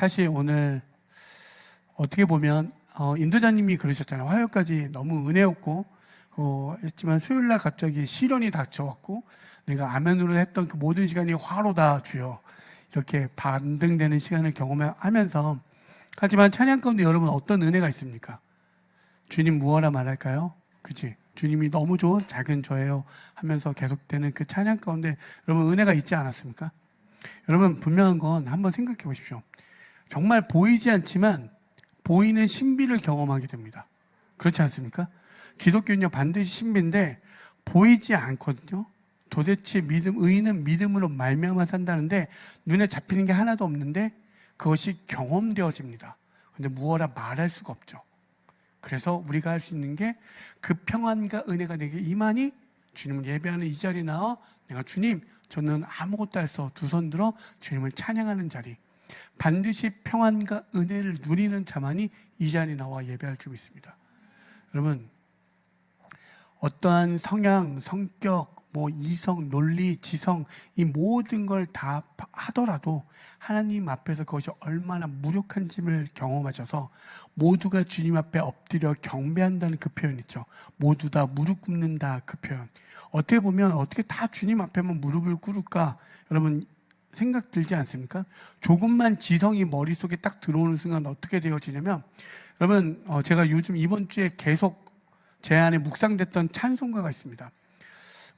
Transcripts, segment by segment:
사실 오늘 어떻게 보면 인도자님이 그러셨잖아요. 화요일까지 너무 은혜였고 했지만 수요일날 갑자기 시련이 닥쳐왔고 내가 아멘으로 했던 그 모든 시간이 화로다 주여, 이렇게 반등되는 시간을 경험하면서, 하지만 찬양 가운데 여러분 어떤 은혜가 있습니까? 주님 무엇라 말할까요? 그치? 주님이 너무 좋은 작은 저예요 하면서 계속되는 그 찬양 가운데 여러분 은혜가 있지 않았습니까? 여러분 분명한 건 한번 생각해 보십시오. 정말 보이지 않지만 보이는 신비를 경험하게 됩니다. 그렇지 않습니까? 기독교는요 반드시 신비인데 보이지 않거든요. 도대체 의인은 믿음으로 말미암아 산다는데 눈에 잡히는 게 하나도 없는데 그것이 경험되어집니다. 근데 무엇라 말할 수가 없죠. 그래서 우리가 할 수 있는 게 그 평안과 은혜가 내게 임하니 주님을 예배하는 이 자리에 나와 내가 주님 저는 아무것도 할 수 없어 두 손 들어 주님을 찬양하는 자리, 반드시 평안과 은혜를 누리는 자만이 이 자리에 나와 예배할 줄 믿습니다. 여러분 어떠한 성향, 성격, 이성, 논리, 지성 이 모든 걸 다 하더라도 하나님 앞에서 그것이 얼마나 무력한지를 경험하셔서 모두가 주님 앞에 엎드려 경배한다는 그 표현 있죠. 모두 다 무릎 꿇는다 그 표현. 어떻게 보면 어떻게 다 주님 앞에만 무릎을 꿇을까? 여러분 생각 들지 않습니까? 조금만 지성이 머릿속에 딱 들어오는 순간 어떻게 되어지냐면, 여러분 제가 요즘 이번 주에 계속 제 안에 묵상됐던 찬송가가 있습니다.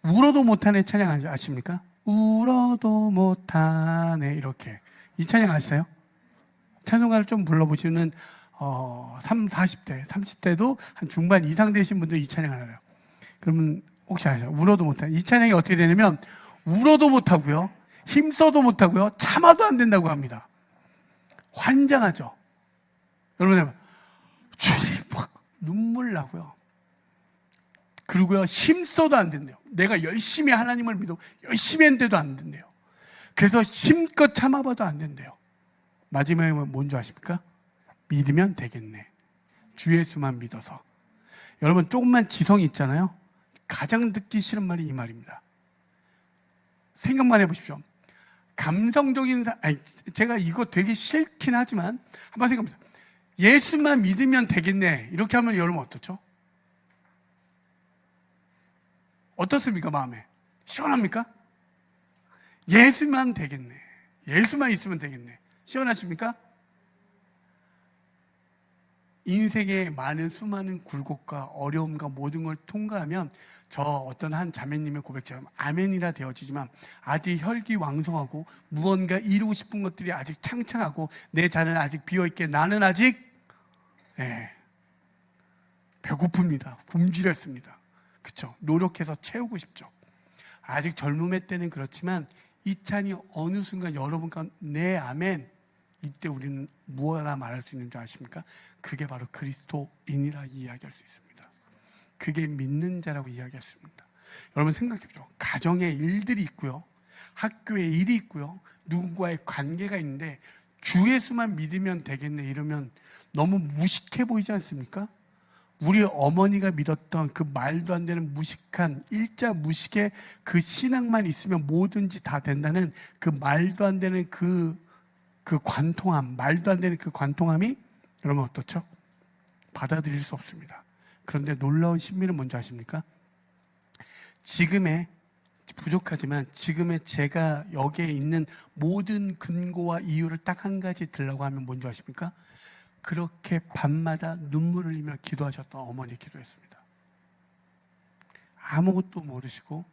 울어도 못하네 찬양 아십니까? 울어도 못하네, 이렇게. 이 찬양 아시세요? 찬송가를 좀 불러보시면 40대, 30대도 한 중반 이상 되신 분들 이 찬양을 알아요. 그러면 혹시 아세요? 울어도 못하네. 이 찬양이 어떻게 되냐면 울어도 못하고요, 힘써도 못하고요, 참아도 안 된다고 합니다. 환장하죠. 여러분 주님 막 눈물 나고요. 그리고요 힘써도 안 된대요. 내가 열심히 하나님을 믿어 열심히 했는데도 안 된대요. 그래서 힘껏 참아봐도 안 된대요. 마지막에 뭔지 아십니까? 믿으면 되겠네. 주 예수만 믿어서. 여러분 조금만 지성이 있잖아요. 가장 듣기 싫은 말이 이 말입니다. 생각만 해보십시오. 감성적인 제가 이거 되게 싫긴 하지만 한번 생각해보세요. 예수만 믿으면 되겠네 이렇게 하면 여러분 어떻죠? 어떻습니까? 마음에 시원합니까? 예수만 되겠네, 예수만 있으면 되겠네, 시원하십니까? 인생의 많은 수많은 굴곡과 어려움과 모든 걸 통과하면 저 어떤 한 자매님의 고백처럼 아멘이라 되어지지만 아직 혈기왕성하고 무언가 이루고 싶은 것들이 아직 창창하고 내 잔은 아직 비어있게 나는 아직 배고픕니다. 굶주렸습니다. 그렇죠? 노력해서 채우고 싶죠. 아직 젊음의 때는 그렇지만 이 찬이 어느 순간 여러분과 내 아멘, 이때 우리는 무엇이라 말할 수 있는 줄 아십니까? 그게 바로 그리스도인이라 이야기할 수 있습니다. 그게 믿는 자라고 이야기할 수 있습니다. 여러분 생각해보죠. 가정에 일들이 있고요, 학교에 일이 있고요, 누군가의 관계가 있는데 주 예수만 믿으면 되겠네 이러면 너무 무식해 보이지 않습니까? 우리 어머니가 믿었던 그 말도 안 되는 무식한 일자 무식의 그 신앙만 있으면 뭐든지 다 된다는 그 말도 안 되는 그 관통함, 말도 안 되는 그 관통함이 여러분 어떻죠? 받아들일 수 없습니다. 그런데 놀라운 신비는 뭔지 아십니까? 지금의 부족하지만 지금의 제가 여기에 있는 모든 근거와 이유를 딱 한 가지 들라고 하면 뭔지 아십니까? 그렇게 밤마다 눈물을 흘리며 기도하셨던 어머니 기도였습니다. 아무것도 모르시고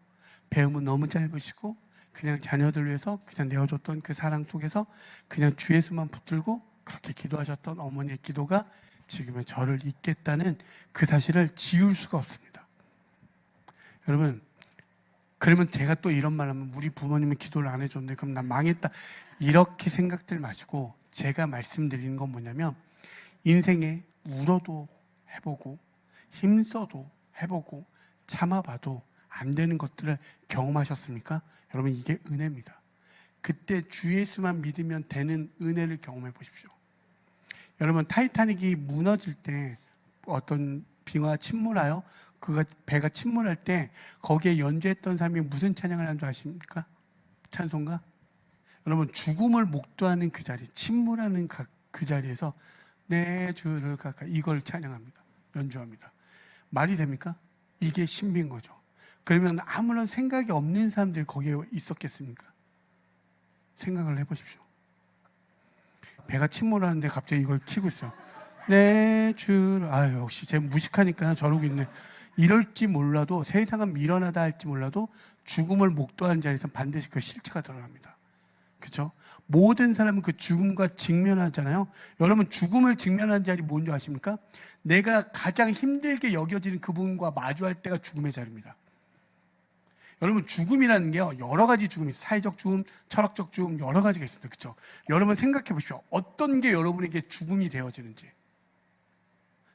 배움은 너무 짧으시고 그냥 자녀들 위해서 그냥 내어줬던 그 사랑 속에서 그냥 주 예수만 붙들고 그렇게 기도하셨던 어머니의 기도가 지금의 저를 잇겠다는 그 사실을 지울 수가 없습니다. 여러분 그러면 제가 또 이런 말 하면 우리 부모님은 기도를 안 해줬네 그럼 난 망했다 이렇게 생각들 마시고, 제가 말씀드리는 건 뭐냐면 인생에 울어도 해보고 힘써도 해보고 참아봐도 안 되는 것들을 경험하셨습니까? 여러분 이게 은혜입니다. 그때 주 예수만 믿으면 되는 은혜를 경험해 보십시오. 여러분 타이타닉이 무너질 때 어떤 빙하가 침몰하여 배가 침몰할 때 거기에 연주했던 사람이 무슨 찬양을 한 줄 아십니까? 찬송가? 여러분 죽음을 목도하는 그 자리, 침몰하는 그 자리에서 내 주를 가까이 이걸 찬양합니다. 연주합니다. 말이 됩니까? 이게 신비인 거죠. 그러면 아무런 생각이 없는 사람들이 거기에 있었겠습니까? 생각을 해보십시오. 배가 침몰하는데 갑자기 이걸 키고 있어요. 내 주를, 역시 쟤 무식하니까 저러고 있네. 이럴지 몰라도, 세상은 미련하다 할지 몰라도 죽음을 목도하는 자리에서 반드시 그 실체가 드러납니다. 그렇죠? 모든 사람은 그 죽음과 직면하잖아요. 여러분 죽음을 직면하는 자리 뭔지 아십니까? 내가 가장 힘들게 여겨지는 그분과 마주할 때가 죽음의 자리입니다. 여러분 죽음이라는 게요, 여러 가지 죽음이 있어요. 사회적 죽음, 철학적 죽음, 여러 가지가 있습니다. 그렇죠? 여러분 생각해 보십시오. 어떤 게 여러분에게 죽음이 되어지는지.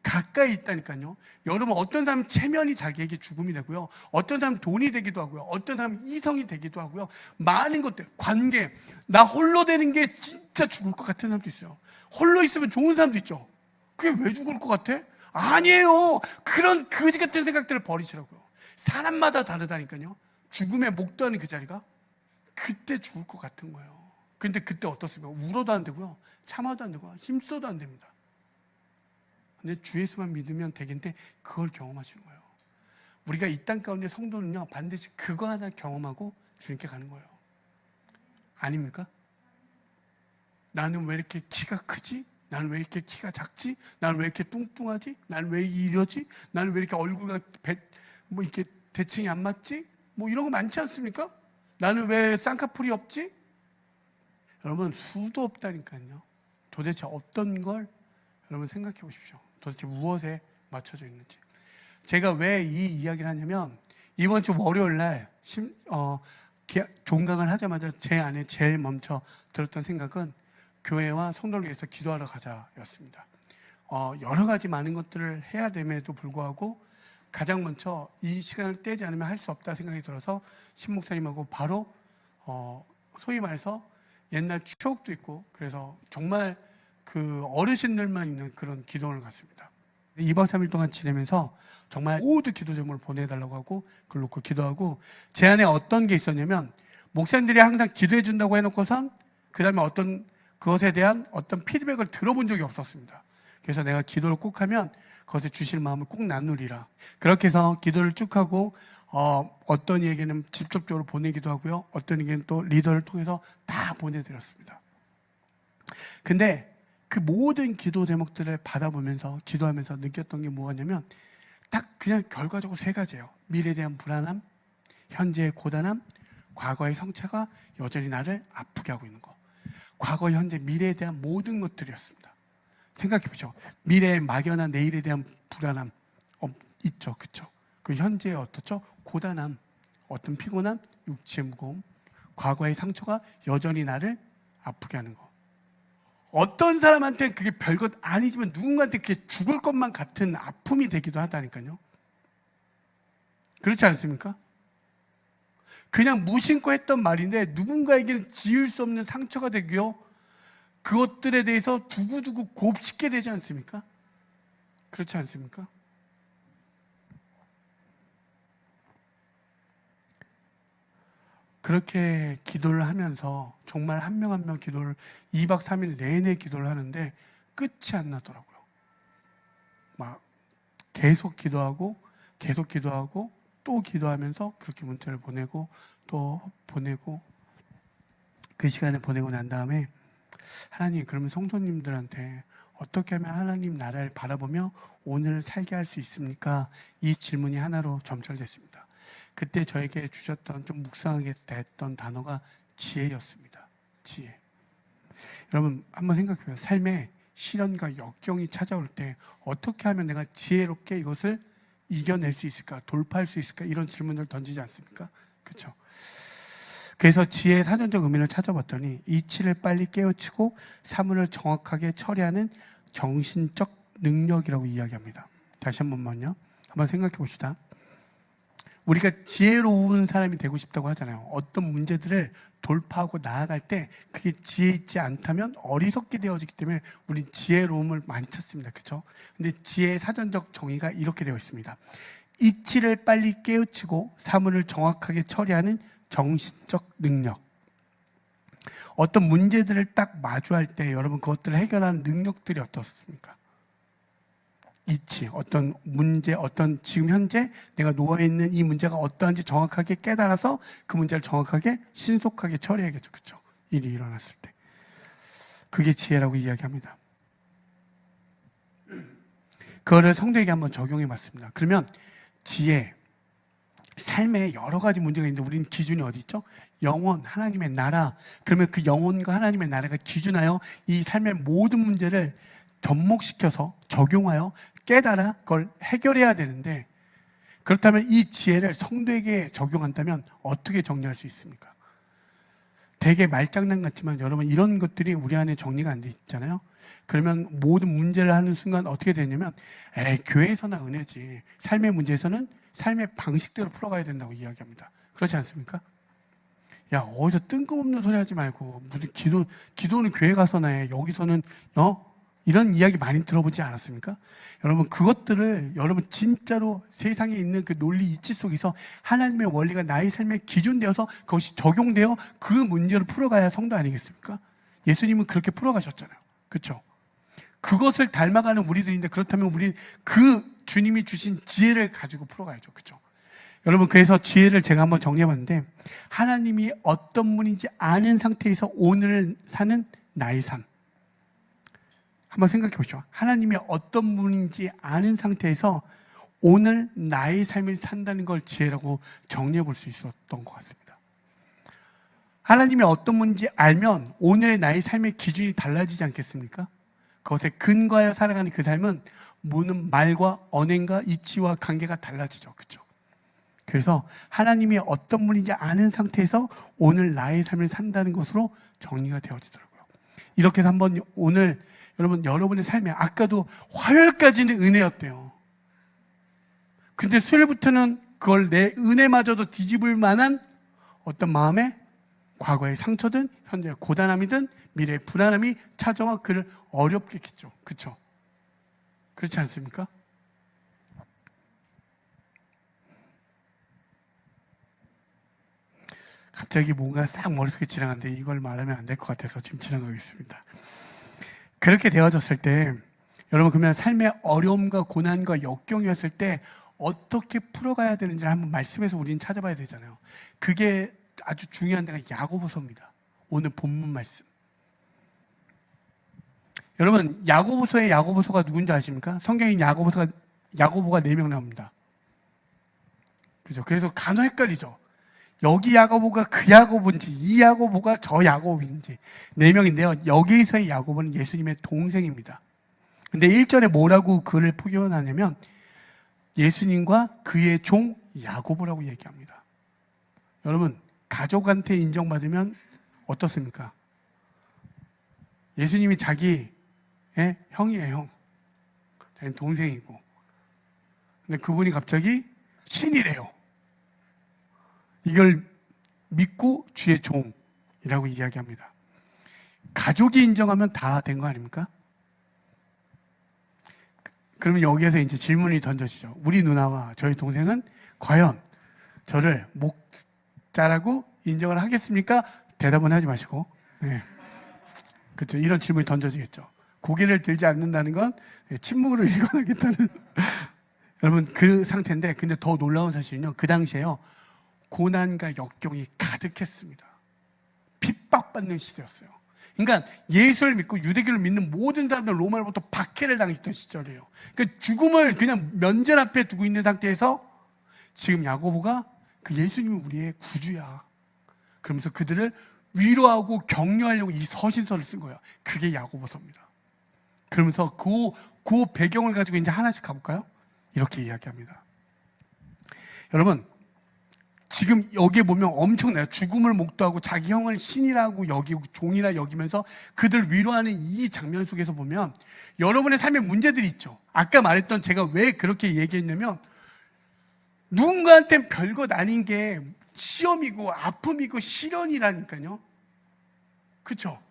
가까이 있다니까요. 여러분 어떤 사람은 체면이 자기에게 죽음이 되고요, 어떤 사람은 돈이 되기도 하고요, 어떤 사람은 이성이 되기도 하고요, 많은 것들, 관계, 나 홀로 되는 게 진짜 죽을 것 같은 사람도 있어요. 홀로 있으면 좋은 사람도 있죠. 그게 왜 죽을 것 같아? 아니에요. 그런 거지 같은 생각들을 버리시라고요. 사람마다 다르다니까요. 죽음에 목도하는 그 자리가 그때 죽을 것 같은 거예요. 근데 그때 어떻습니까? 울어도 안 되고요, 참아도 안 되고요, 힘써도 안 됩니다. 근데 주 예수만 믿으면 되겠는데 그걸 경험하시는 거예요. 우리가 이 땅 가운데 성도는요, 반드시 그거 하나 경험하고 주님께 가는 거예요. 아닙니까? 나는 왜 이렇게 키가 크지? 나는 왜 이렇게 키가 작지? 나는 왜 이렇게 뚱뚱하지? 나는 왜 이러지? 나는 왜 이렇게 얼굴과 이렇게 대칭이 안 맞지? 이런 거 많지 않습니까? 나는 왜 쌍꺼풀이 없지? 여러분 수도 없다니까요. 도대체 어떤 걸 여러분 생각해 보십시오. 도대체 무엇에 맞춰져 있는지. 제가 왜 이 이야기를 하냐면, 이번 주 월요일 날 종강을 하자마자 제 안에 제일 먼저 들었던 생각은 교회와 성도를 위해서 기도하러 가자였습니다. 여러 가지 많은 것들을 해야 됨에도 불구하고 가장 먼저 이 시간을 떼지 않으면 할 수 없다 생각이 들어서 신 목사님하고 바로 소위 말해서 옛날 추억도 있고, 그래서 정말 그 어르신들만 있는 그런 기도를 갔습니다. 2박 3일 동안 지내면서 정말 모두 기도 제목을 보내달라고 하고 그걸 놓고 기도하고, 제 안에 어떤 게 있었냐면, 목사님들이 항상 기도해 준다고 해놓고선 그 다음에 그것에 대한 어떤 피드백을 들어본 적이 없었습니다. 그래서 내가 기도를 꼭 하면 그것에 주실 마음을 꼭 나누리라. 그렇게 해서 기도를 쭉 하고 어떤 이에게는 직접적으로 보내기도 하고요, 어떤 이에게는 또 리더를 통해서 다 보내드렸습니다. 근데 그 모든 기도 제목들을 받아보면서 기도하면서 느꼈던 게 뭐였냐면, 딱 그냥 결과적으로 세 가지예요. 미래에 대한 불안함, 현재의 고단함, 과거의 성취가 여전히 나를 아프게 하고 있는 거. 과거, 현재, 미래에 대한 모든 것들이었습니다. 생각해보죠. 미래의 막연한 내일에 대한 불안함 있죠, 그렇죠? 그 현재의 어떻죠? 고단함, 어떤 피곤함, 육체의 무거움, 과거의 상처가 여전히 나를 아프게 하는 거. 어떤 사람한테는 그게 별것 아니지만 누군가한테 그게 죽을 것만 같은 아픔이 되기도 하다니까요. 그렇지 않습니까? 그냥 무심코 했던 말인데 누군가에게는 지을 수 없는 상처가 되고요, 그것들에 대해서 두고두고 곱씹게 되지 않습니까? 그렇지 않습니까? 그렇게 기도를 하면서 정말 한 명 한 명 기도를 2박 3일 내내 기도를 하는데 끝이 안 나더라고요. 막 계속 기도하고 또 기도하면서 그렇게 문자를 보내고 또 보내고, 그 시간을 보내고 난 다음에 하나님, 그러면 성도님들한테 어떻게 하면 하나님 나라를 바라보며 오늘을 살게 할 수 있습니까? 이 질문이 하나로 점철됐습니다. 그때 저에게 주셨던, 좀 묵상하게 됐던 단어가 지혜였습니다. 지혜. 여러분 한번 생각해봐요. 삶에 시련과 역경이 찾아올 때 어떻게 하면 내가 지혜롭게 이것을 이겨낼 수 있을까, 돌파할 수 있을까, 이런 질문을 던지지 않습니까? 그렇죠? 그래서 지혜의 사전적 의미를 찾아봤더니 이치를 빨리 깨우치고 사물을 정확하게 처리하는 정신적 능력이라고 이야기합니다. 다시 한 번만요. 한번 생각해 봅시다. 우리가 지혜로운 사람이 되고 싶다고 하잖아요. 어떤 문제들을 돌파하고 나아갈 때 그게 지혜 있지 않다면 어리석게 되어지기 때문에 우리 지혜로움을 많이 찾습니다. 그렇죠? 근데 지혜의 사전적 정의가 이렇게 되어 있습니다. 이치를 빨리 깨우치고 사물을 정확하게 처리하는 정신적 능력. 어떤 문제들을 딱 마주할 때 여러분 그것들을 해결하는 능력들이 어떻습니까? 이치, 어떤 문제, 어떤 지금 현재 내가 놓여있는 이 문제가 어떠한지 정확하게 깨달아서 그 문제를 정확하게 신속하게 처리해야겠죠. 그렇죠? 일이 일어났을 때. 그게 지혜라고 이야기합니다. 그거를 성도에게 한번 적용해 봤습니다. 그러면 지혜, 삶에 여러 가지 문제가 있는데 우리는 기준이 어디 있죠? 영혼, 하나님의 나라. 그러면 그 영혼과 하나님의 나라가 기준하여 이 삶의 모든 문제를 접목시켜서 적용하여 깨달아 그걸 해결해야 되는데, 그렇다면 이 지혜를 성도에게 적용한다면 어떻게 정리할 수 있습니까? 되게 말장난 같지만 여러분 이런 것들이 우리 안에 정리가 안 돼 있잖아요. 그러면 모든 문제를 하는 순간 어떻게 되냐면 교회에서나 은혜지, 삶의 문제에서는 삶의 방식대로 풀어가야 된다고 이야기합니다. 그렇지 않습니까? 야, 어디서 뜬금없는 소리 하지 말고 무슨 기도는 교회 가서나 해. 여기서는 이런 이야기 많이 들어보지 않았습니까? 여러분 그것들을 여러분 진짜로 세상에 있는 그 논리 이치 속에서 하나님의 원리가 나의 삶에 기준되어서 그것이 적용되어 그 문제를 풀어가야 성도 아니겠습니까? 예수님은 그렇게 풀어가셨잖아요. 그렇죠? 그것을 닮아가는 우리들인데, 그렇다면 우리 그 주님이 주신 지혜를 가지고 풀어가야죠. 그렇죠? 여러분 그래서 지혜를 제가 한번 정리해봤는데, 하나님이 어떤 분인지 아는 상태에서 오늘을 사는 나의 삶, 한번 생각해 보시죠. 하나님이 어떤 분인지 아는 상태에서 오늘 나의 삶을 산다는 걸 지혜라고 정리해 볼 수 있었던 것 같습니다. 하나님이 어떤 분인지 알면 오늘의 나의 삶의 기준이 달라지지 않겠습니까? 그것에 근거하여 살아가는 그 삶은 모든 말과 언행과 이치와 관계가 달라지죠. 그렇죠? 그래서 하나님이 어떤 분인지 아는 상태에서 오늘 나의 삶을 산다는 것으로 정리가 되어지더라고요. 이렇게 해서 한번 오늘 여러분의 삶에, 아까도 화요일까지는 은혜였대요. 근데 수요일부터는 그걸 내 은혜마저도 뒤집을 만한 어떤 마음에 과거의 상처든 현재의 고단함이든 미래의 불안함이 찾아와 그를 어렵게 했겠죠. 그렇죠? 그렇지 않습니까? 갑자기 뭔가 싹 머릿속에 지나가는데 이걸 말하면 안 될 것 같아서 지금 지나가겠습니다. 그렇게 되어졌을 때 여러분, 그러면 삶의 어려움과 고난과 역경이 왔을 때 어떻게 풀어가야 되는지를 한번 말씀에서 우리는 찾아봐야 되잖아요. 그게 아주 중요한 데가 야고보서입니다. 오늘 본문 말씀. 여러분 야고보서의 야고보서가 누군지 아십니까? 성경에 야고보가 4명 나옵니다. 그죠? 그래서 간혹 헷갈리죠. 여기 야고보가 그 야고보인지 이 야고보가 저 야고보인지 4명인데요. 여기서의 야고보는 예수님의 동생입니다. 근데 1절에 뭐라고 그를 표현하냐면 예수님과 그의 종 야고보라고 얘기합니다. 여러분 가족한테 인정받으면 어떻습니까? 예수님이 자기의 형이에요. 형. 자기는 동생이고. 근데 그분이 갑자기 신이래요. 이걸 믿고 주의 종이라고 이야기합니다. 가족이 인정하면 다 된 거 아닙니까? 그러면 여기에서 이제 질문이 던져지죠. 우리 누나와 저희 동생은 과연 저를 목자라고 인정을 하겠습니까? 대답은 하지 마시고. 네. 그렇죠. 이런 질문이 던져지겠죠. 고개를 들지 않는다는 건 침묵으로 일관하겠다는 여러분 그 상태인데, 근데 더 놀라운 사실은요, 그 당시에요 고난과 역경이 가득했습니다. 핍박받는 시대였어요. 그러니까 예수를 믿고 유대교를 믿는 모든 사람들 로마로부터 박해를 당했던 시절이에요. 그러니까 죽음을 그냥 면전 앞에 두고 있는 상태에서 지금 야고보가 그 예수님이 우리의 구주야 그러면서 그들을 위로하고 격려하려고 이 서신서를 쓴 거예요. 그게 야고보서입니다. 그러면서 그 배경을 가지고 이제 하나씩 가볼까요? 이렇게 이야기합니다. 여러분 지금 여기에 보면 엄청나요. 죽음을 목도하고 자기 형을 신이라고 여기고 종이라 여기면서 그들 위로하는 이 장면 속에서 보면 여러분의 삶에 문제들이 있죠. 아까 말했던 제가 왜 그렇게 얘기했냐면 누군가한테는 별것 아닌 게 시험이고 아픔이고 시련이라니까요. 그렇죠?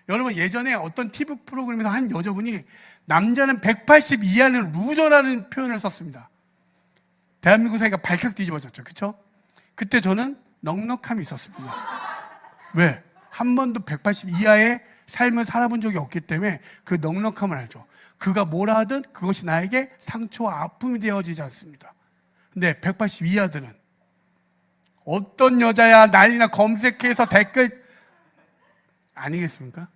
여러분 예전에 어떤 TV 프로그램에서 한 여자분이 남자는 180 이하는 루저라는 표현을 썼습니다. 대한민국 사회가 발칵 뒤집어졌죠. 그렇죠? 그때 저는 넉넉함이 있었습니다. 왜? 한 번도 180 이하의 삶을 살아본 적이 없기 때문에 그 넉넉함을 알죠. 그가 뭐라 하든 그것이 나에게 상처와 아픔이 되어지지 않습니다. 근데 180 이하들은 어떤 여자야 난리나 검색해서 댓글 아니겠습니까?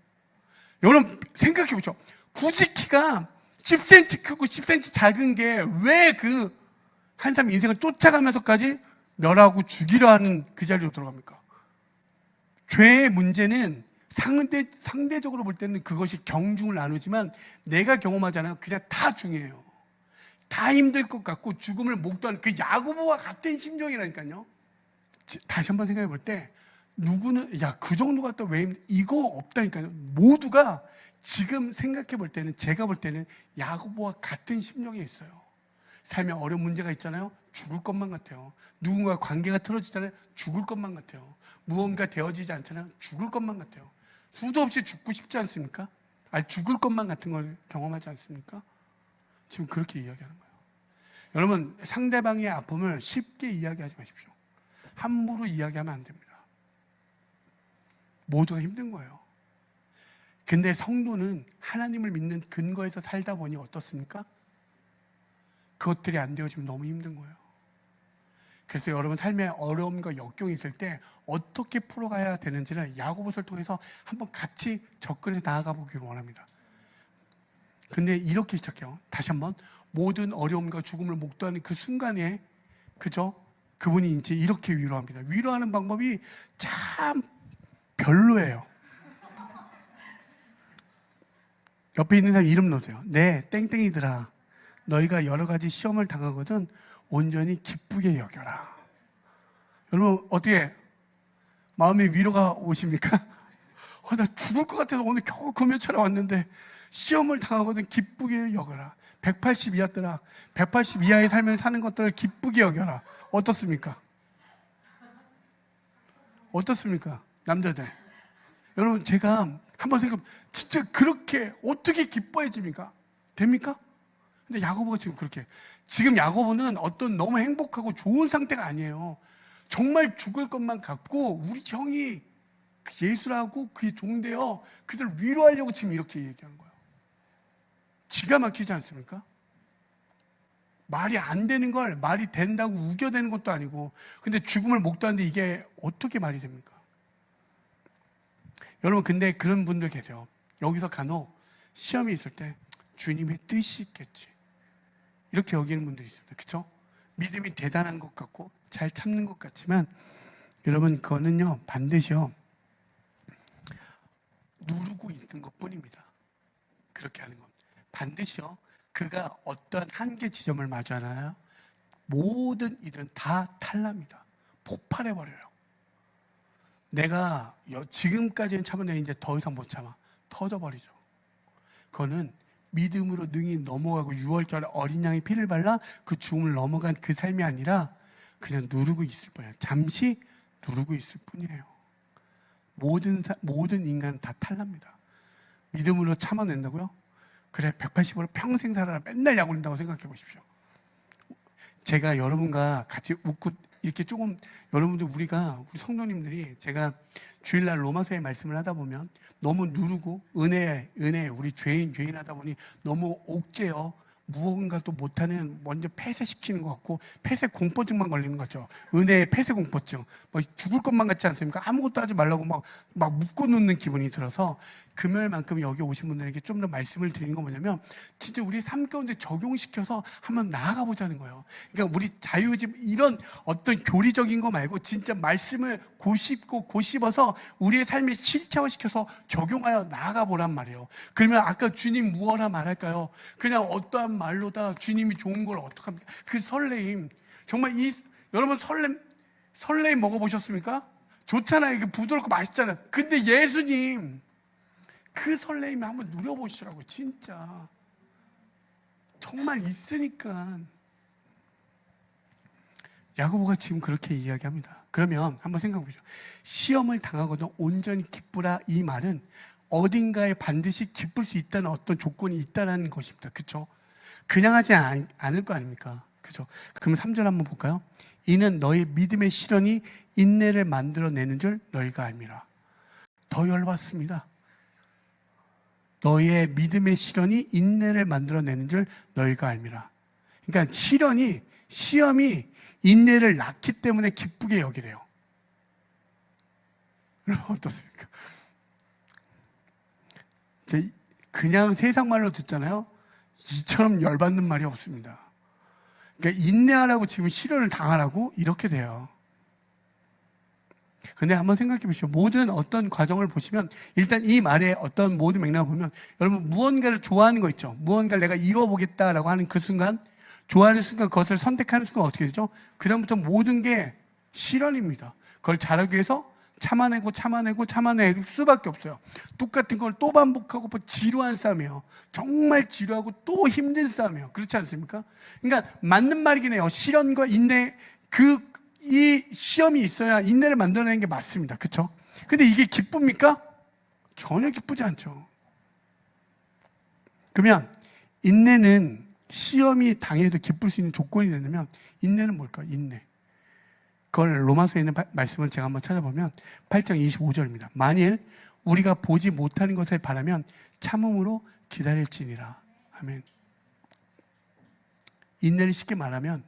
여러분 생각해 보죠. 굳이 키가 10cm 크고 10cm 작은 게 왜 그 한 사람 인생을 쫓아가면서까지 멸하고 죽이려 하는 그 자리로 들어갑니까? 죄의 문제는 상대적으로 볼 때는 그것이 경중을 나누지만 내가 경험하잖아요. 그냥 다 중요해요. 다 힘들 것 같고 죽음을 목도하는 그 야고보와 같은 심정이라니까요. 다시 한번 생각해 볼 때 누구는 야 그 정도 같다 왜 힘들어? 이거 없다니까요. 모두가 지금 생각해 볼 때는 제가 볼 때는 야고보와 같은 심정에 있어요. 삶에 어려운 문제가 있잖아요. 죽을 것만 같아요. 누군가 관계가 틀어지잖아요. 죽을 것만 같아요. 무언가 되어지지 않잖아요. 죽을 것만 같아요. 수도 없이 죽고 싶지 않습니까? 아니 죽을 것만 같은 걸 경험하지 않습니까? 지금 그렇게 이야기하는 거예요. 여러분 상대방의 아픔을 쉽게 이야기하지 마십시오. 함부로 이야기하면 안 됩니다. 모두가 힘든 거예요. 근데 성도는 하나님을 믿는 근거에서 살다 보니 어떻습니까? 그것들이 안 되어지면 너무 힘든 거예요. 그래서 여러분 삶에 어려움과 역경이 있을 때 어떻게 풀어가야 되는지를 야고보서를 통해서 한번 같이 접근해 나아가 보기를 원합니다. 근데 이렇게 시작해요. 다시 한번 모든 어려움과 죽음을 목도하는 그 순간에 그죠? 그분이 이제 이렇게 위로합니다. 위로하는 방법이 참 별로예요. 옆에 있는 사람 이름 넣으세요. 네, 땡땡이들아. 너희가 여러 가지 시험을 당하거든 온전히 기쁘게 여겨라. 여러분 어떻게 마음의 위로가 오십니까? 나 죽을 것 같아서 오늘 겨우 금요철에 왔는데 시험을 당하거든 기쁘게 여겨라. 180 이하더라. 180 이하의 삶을 사는 것들을 기쁘게 여겨라. 어떻습니까? 어떻습니까? 남자들. 여러분 제가 한번 생각해 진짜 그렇게 어떻게 기뻐해집니까? 됩니까? 근데 야고보가 지금 그렇게 지금 야고보는 어떤 너무 행복하고 좋은 상태가 아니에요. 정말 죽을 것만 같고 우리 형이 예수라고 그게 좋은데요. 그들 위로하려고 지금 이렇게 얘기하는 거예요. 기가 막히지 않습니까? 말이 안 되는 걸 말이 된다고 우겨대는 것도 아니고 근데 죽음을 목도하는데 이게 어떻게 말이 됩니까? 여러분 근데 그런 분들 계세요. 여기서 간혹 시험이 있을 때 주님의 뜻이 있겠지 이렇게 여기는 분들이 있습니다. 그렇죠? 믿음이 대단한 것 같고 잘 참는 것 같지만 여러분 그거는요 반드시요 누르고 있는 것뿐입니다. 그렇게 하는 건 반드시요 그가 어떤 한계 지점을 마주하나요? 모든 이들은 다 탈납니다. 폭발해버려요. 내가 지금까지는 참았는데 이제 더 이상 못 참아. 터져버리죠. 그거는 믿음으로 능히 넘어가고 6월절에 어린 양의 피를 발라 그 죽음을 넘어간 그 삶이 아니라 그냥 누르고 있을 뿐이에요. 잠시 누르고 있을 뿐이에요. 모든 인간은 다 탈납니다. 믿음으로 참아낸다고요? 그래 180으로 평생 살아라 맨날 약 올린다고 생각해 보십시오. 제가 여러분과 같이 웃고 이렇게 조금 여러분들 우리 성도님들이 제가 주일날 로마서의 말씀을 하다 보면 너무 누르고 은혜 우리 죄인 하다 보니 너무 옥죄요. 무언가 또 못하는 먼저 폐쇄시키는 것 같고 폐쇄 공포증만 걸리는 거죠. 은혜의 폐쇄 공포증. 뭐 죽을 것만 같지 않습니까? 아무것도 하지 말라고 막 묶고 놓는 기분이 들어서 금요일만큼 여기 오신 분들에게 좀 더 말씀을 드리는 건 뭐냐면 진짜 우리 삶 가운데 적용시켜서 한번 나아가 보자는 거예요. 그러니까 우리 자유집 이런 어떤 교리적인 거 말고 진짜 말씀을 고씹어서 우리의 삶에 실체화시켜서 적용하여 나아가 보란 말이에요. 그러면 아까 주님 무엇라 말할까요? 그냥 어떠한 말로 다 주님이 좋은 걸 어떡합니까? 그 설레임 정말 여러분 설레임 먹어보셨습니까? 좋잖아요. 이게 부드럽고 맛있잖아요. 근데 예수님 그 설레임을 한번 누려보시라고 진짜 정말 있으니까. 야고보가 지금 그렇게 이야기합니다. 그러면 한번 생각해 보죠. 시험을 당하거든 온전히 기쁘라 이 말은 어딘가에 반드시 기쁠 수 있다는 어떤 조건이 있다는 것입니다. 그렇죠? 그냥 하지 않을 거 아닙니까? 그죠? 그럼 3절 한번 볼까요? 이는 너희 믿음의 실현이 인내를 만들어내는 줄 너희가 알미라. 더 열받습니다. 너희의 믿음의 시련이 인내를 만들어내는 줄 너희가 알미라. 그러니까 시험이 인내를 낳기 때문에 기쁘게 여기래요. 여러분 어떻습니까? 그냥 세상 말로 듣잖아요. 이처럼 열받는 말이 없습니다. 그러니까 인내하라고 지금 시련을 당하라고 이렇게 돼요. 근데 한번 생각해 보시죠. 모든 어떤 과정을 보시면 일단 이 말의 어떤 모든 맥락을 보면 여러분 무언가를 좋아하는 거 있죠. 무언가를 내가 이뤄보겠다라고 하는 그 순간, 좋아하는 순간, 그것을 선택하는 순간 어떻게 되죠? 그다음부터 모든 게 시련입니다. 그걸 잘하기 위해서 참아내고 수밖에 없어요. 똑같은 걸 또 반복하고 지루한 싸움이에요. 정말 지루하고 또 힘든 싸움이에요. 그렇지 않습니까? 그러니까 맞는 말이긴 해요. 시련과 인내, 이 시험이 있어야 인내를 만들어내는 게 맞습니다. 그렇죠? 근데 이게 기쁩니까? 전혀 기쁘지 않죠. 그러면 인내는 시험이 당해도 기쁠 수 있는 조건이 되려면 인내는 뭘까요? 인내. 그걸 로마서에 있는 말씀을 제가 한번 찾아보면 8장 25절입니다. 만일 우리가 보지 못하는 것을 바라면 참음으로 기다릴지니라. 아멘. 인내를 쉽게 말하면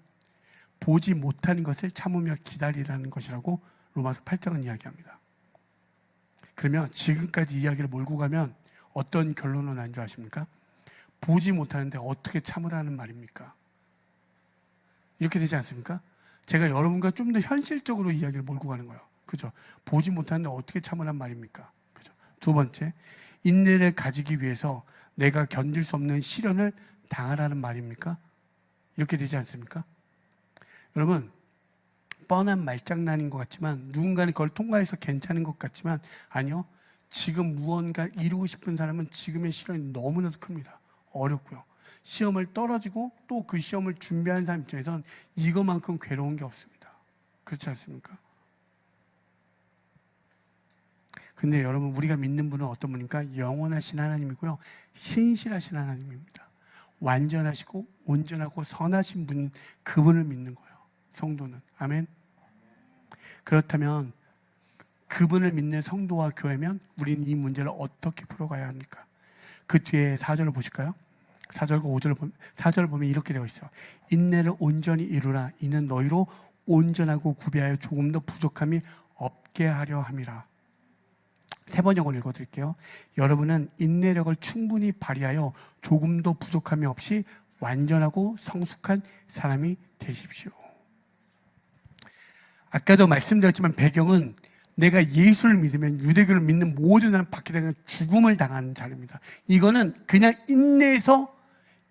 보지 못하는 것을 참으며 기다리라는 것이라고 로마서 8장은 이야기합니다. 그러면 지금까지 이야기를 몰고 가면 어떤 결론으로 난 줄 아십니까? 보지 못하는데 어떻게 참으라는 말입니까? 이렇게 되지 않습니까? 제가 여러분과 좀 더 현실적으로 이야기를 몰고 가는 거예요. 그죠? 보지 못하는데 어떻게 참으란 말입니까? 그죠? 두 번째, 인내를 가지기 위해서 내가 견딜 수 없는 시련을 당하라는 말입니까? 이렇게 되지 않습니까? 여러분, 뻔한 말장난인 것 같지만 누군가는 그걸 통과해서 괜찮은 것 같지만 아니요. 지금 무언가 이루고 싶은 사람은 지금의 시련이 너무나도 큽니다. 어렵고요. 시험을 떨어지고 또 그 시험을 준비하는 사람 입장에선 이것만큼 괴로운 게 없습니다. 그렇지 않습니까? 근데 여러분, 우리가 믿는 분은 어떤 분입니까? 영원하신 하나님이고요. 신실하신 하나님입니다. 완전하시고 온전하고 선하신 분, 그분을 믿는 거예요. 성도는. 아멘. 그렇다면 그분을 믿는 성도와 교회면 우리는 이 문제를 어떻게 풀어가야 합니까? 그 뒤에 4절을 보실까요? 4절과 4절을 보면 이렇게 되어 있어요. 인내를 온전히 이루라. 이는 너희로 온전하고 구비하여 조금도 부족함이 없게 하려 함이라. 세 번역을 읽어드릴게요. 여러분은 인내력을 충분히 발휘하여 조금도 부족함이 없이 완전하고 성숙한 사람이 되십시오. 아까도 말씀드렸지만 배경은 내가 예수를 믿으면 유대교를 믿는 모든 사람 받게 되면 죽음을 당하는 자리입니다. 이거는 그냥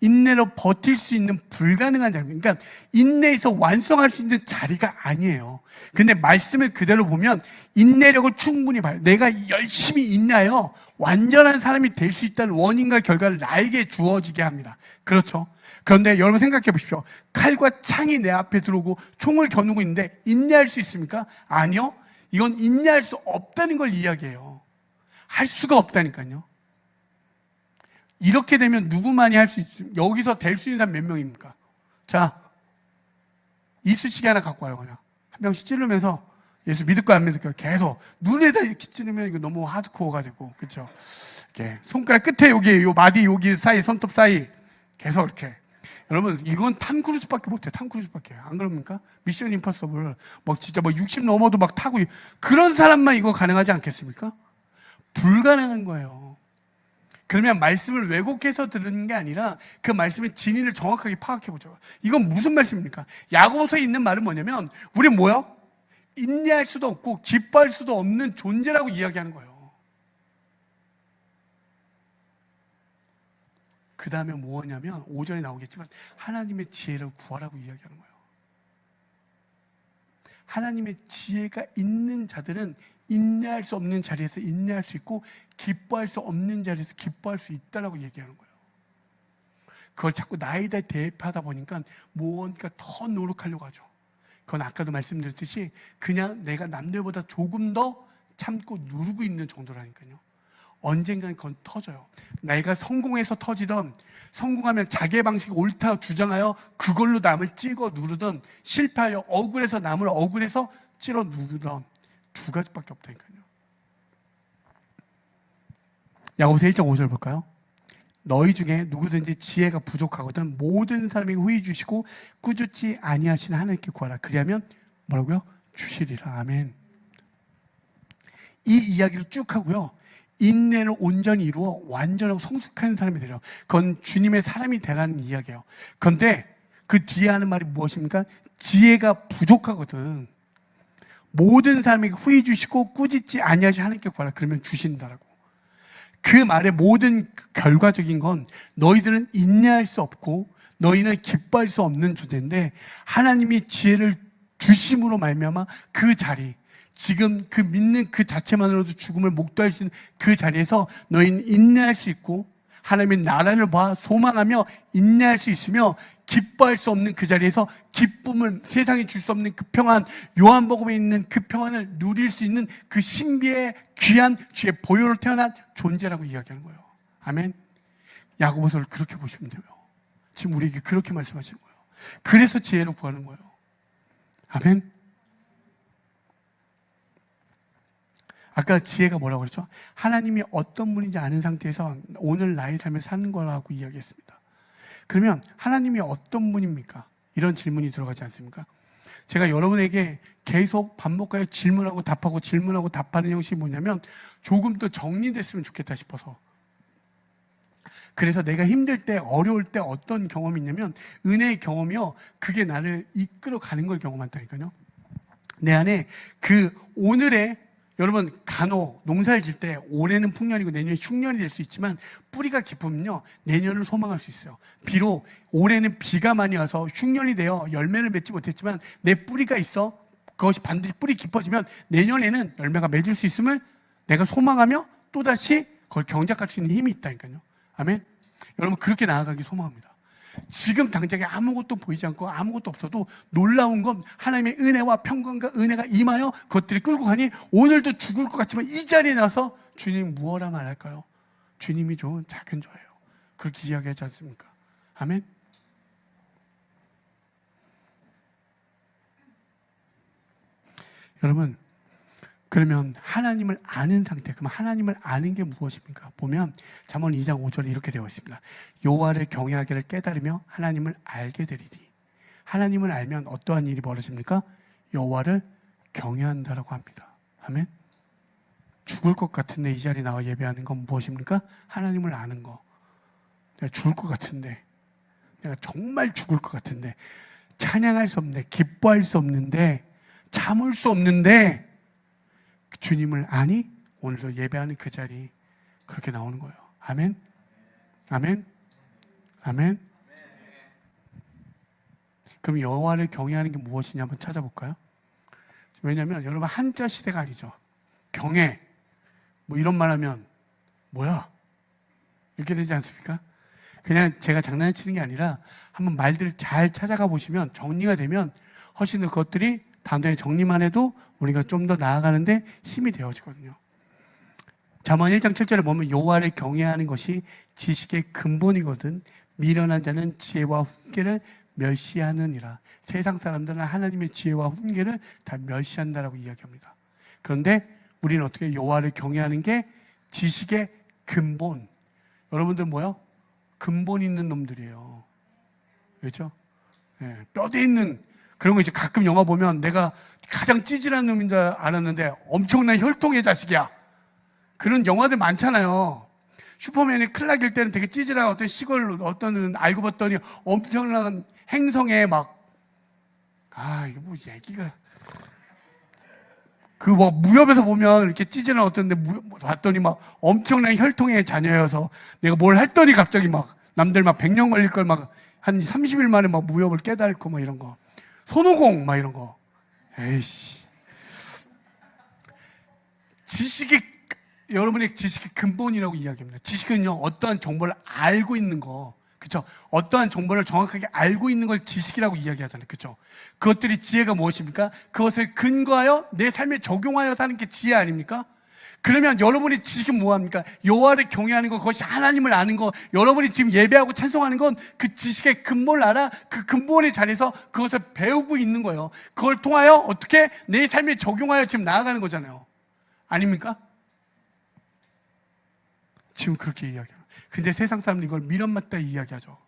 인내로 버틸 수 있는 불가능한 자리입니다. 그러니까 인내에서 완성할 수 있는 자리가 아니에요. 근데 말씀을 그대로 보면 인내력을 충분히 봐요. 내가 열심히 인내하여 완전한 사람이 될 수 있다는 원인과 결과를 나에게 주어지게 합니다. 그렇죠? 그런데 여러분 생각해 보십시오. 칼과 창이 내 앞에 들어오고 총을 겨누고 있는데 인내할 수 있습니까? 아니요. 이건 인내할 수 없다는 걸 이야기해요. 할 수가 없다니까요. 이렇게 되면 누구만이 할 수 있습니까? 여기서 될 수 있는 사람 몇 명입니까? 자, 이쑤시개 하나 갖고 와요. 그냥 한 명씩 찌르면서 예수 믿을 거야 안 믿을 거야 계속 눈에다 이렇게 찌르면 이거 너무 하드코어가 되고, 그렇죠? 이렇게 손가락 끝에 여기 요 마디 여기 사이 손톱 사이 계속 이렇게. 여러분, 이건 탐 크루즈밖에 못해. 탐 크루즈밖에. 안 그럽니까? 미션 임퍼서블 막 진짜 60 넘어도 막 타고, 그런 사람만 이거 가능하지 않겠습니까? 불가능한 거예요. 그러면 말씀을 왜곡해서 들은 게 아니라 그 말씀의 진리를 정확하게 파악해 보죠. 이건 무슨 말씀입니까? 야고보서에 있는 말은 뭐냐면 우리 뭐요? 인내할 수도 없고 기뻐할 수도 없는 존재라고 이야기하는 거예요. 그 다음에 뭐냐면 5절에 나오겠지만 하나님의 지혜를 구하라고 이야기하는 거예요. 하나님의 지혜가 있는 자들은 인내할 수 없는 자리에서 인내할 수 있고 기뻐할 수 없는 자리에서 기뻐할 수 있다라고 얘기하는 거예요. 그걸 자꾸 나에다 대입하다 보니까 뭔가 더 노력하려고 하죠. 그건 아까도 말씀드렸듯이 그냥 내가 남들보다 조금 더 참고 누르고 있는 정도라니까요. 언젠간 그건 터져요. 내가 성공해서 터지던, 성공하면 자기의 방식이 옳다 주장하여 그걸로 남을 찍어 누르던, 실패하여 억울해서 남을 억울해서 찔러 누르던 두 가지밖에 없다니까요. 야고보서 1장 5절 볼까요? 너희 중에 누구든지 지혜가 부족하거든 모든 사람에게 후히 주시고 꾸짖지 아니하시는 하나님께 구하라. 그리하면 뭐라고요? 주시리라. 아멘. 이 이야기를 쭉 하고요. 인내를 온전히 이루어 완전하고 성숙한 사람이 되려. 그건 주님의 사람이 되라는 이야기예요. 그런데 그 뒤에 하는 말이 무엇입니까? 지혜가 부족하거든 모든 사람에게 후히 주시고 꾸짖지 아니하시는 하나님께 구하라. 그러면 주신다라고. 그 말의 모든 결과적인 건 너희들은 인내할 수 없고 너희는 기뻐할 수 없는 존재인데 하나님이 지혜를 주심으로 말미암아 그 자리, 지금 그 믿는 그 자체만으로도 죽음을 목도할 수 있는 그 자리에서 너희는 인내할 수 있고 하나님의 나라를 봐 소망하며 인내할 수 있으며 기뻐할 수 없는 그 자리에서 기쁨을, 세상에 줄 수 없는 그 평안, 요한복음에 있는 그 평안을 누릴 수 있는 그 신비의 귀한 주의 보혈로 태어난 존재라고 이야기하는 거예요. 아멘. 야고보서를 그렇게 보시면 돼요. 지금 우리에게 그렇게 말씀하시는 거예요. 그래서 지혜를 구하는 거예요. 아멘. 아까 지혜가 뭐라고 그랬죠? 하나님이 어떤 분인지 아는 상태에서 오늘 나의 삶을 사는 거라고 이야기했습니다. 그러면 하나님이 어떤 분입니까? 이런 질문이 들어가지 않습니까? 제가 여러분에게 계속 반복하여 질문하고 답하고 질문하고 답하는 형식이 뭐냐면 조금 더 정리됐으면 좋겠다 싶어서. 그래서 내가 힘들 때, 어려울 때 어떤 경험이 있냐면 은혜의 경험이요. 그게 나를 이끌어 가는 걸 경험한다니까요. 내 안에 그 오늘의 여러분 간혹 농사를 질 때 올해는 풍년이고 내년이 흉년이 될 수 있지만 뿌리가 깊으면요 내년을 소망할 수 있어요. 비록 올해는 비가 많이 와서 흉년이 되어 열매를 맺지 못했지만 내 뿌리가 있어. 그것이 반드시 뿌리 깊어지면 내년에는 열매가 맺을 수 있음을 내가 소망하며 또다시 그걸 경작할 수 있는 힘이 있다니까요. 아멘. 여러분 그렇게 나아가기 소망합니다. 지금 당장에 아무것도 보이지 않고 아무것도 없어도 놀라운 건 하나님의 은혜와 평강과 은혜가 임하여 그것들이 끌고 가니 오늘도 죽을 것 같지만 이 자리에 나서 주님 무엇라 말할까요? 주님이 좋은 작은 저예요. 그렇게 이야기하지 않습니까? 아멘. 여러분 그러면 하나님을 아는 상태, 그럼 하나님을 아는 게 무엇입니까? 보면 잠언 2장 5절에 이렇게 되어 있습니다. 여호와를 경외하기를 깨달으며 하나님을 알게 되리니. 하나님을 알면 어떠한 일이 벌어집니까? 여호와를 경외한다라고 합니다. 아멘. 죽을 것 같은데 이 자리에 나와 예배하는 건 무엇입니까? 하나님을 아는 거. 내가 죽을 것 같은데, 내가 정말 죽을 것 같은데, 찬양할 수 없는데, 기뻐할 수 없는데, 참을 수 없는데 주님을 아니 오늘도 예배하는 그 자리 그렇게 나오는 거예요. 아멘. 아멘. 아멘. 그럼 여호와를 경외하는 게 무엇이냐 한번 찾아볼까요? 왜냐하면 여러분 한자 시대가 아니죠. 경외 뭐 이런 말 하면 뭐야 이렇게 되지 않습니까? 그냥 제가 장난치는 게 아니라 한번 말들을 잘 찾아가 보시면 정리가 되면 훨씬 더 그것들이 단도에 정리만 해도 우리가 좀 더 나아가는데 힘이 되어지거든요. 잠언 1장 7절에 보면 여호와를 경외하는 것이 지식의 근본이거든 미련한 자는 지혜와 훈계를 멸시하느니라. 세상 사람들은 하나님의 지혜와 훈계를 다 멸시한다라고 이야기합니다. 그런데 우리는 어떻게 여호와를 경외하는 게 지식의 근본. 여러분들 뭐요? 근본 있는 놈들이에요. 그렇죠? 네, 뼈대 있는 그런 거 이제 가끔 영화 보면 내가 가장 찌질한 놈인 줄 알았는데 엄청난 혈통의 자식이야. 그런 영화들 많잖아요. 슈퍼맨이 클락일 때는 되게 찌질한 어떤 시골 어떤 알고 봤더니 엄청난 행성에 막 이게 뭐 얘기가 그 뭐 무협에서 보면 이렇게 찌질한 어떤데 봤더니 막 엄청난 혈통의 자녀여서 내가 뭘 했더니 갑자기 막 남들 막 100년 걸릴 걸 막 한 30일 만에 막 무협을 깨닫고 막 이런 거. 손오공 막 이런 거. 에이씨. 지식이 여러분의 지식의 근본이라고 이야기합니다. 지식은요 어떠한 정보를 알고 있는 거, 그렇죠? 어떠한 정보를 정확하게 알고 있는 걸 지식이라고 이야기하잖아요, 그렇죠? 그것들이 지혜가 무엇입니까? 그것을 근거하여 내 삶에 적용하여 사는 게 지혜 아닙니까? 그러면 여러분의 지식은 뭐합니까? 여호와를 경외하는 거, 그것이 하나님을 아는 거, 여러분이 지금 예배하고 찬송하는 건 그 지식의 근본을 알아 그 근본의 자리에서 그것을 배우고 있는 거예요. 그걸 통하여 어떻게 내 삶에 적용하여 지금 나아가는 거잖아요. 아닙니까? 지금 그렇게 이야기해요. 근데 세상 사람은 이걸 미련 맞다 이야기하죠.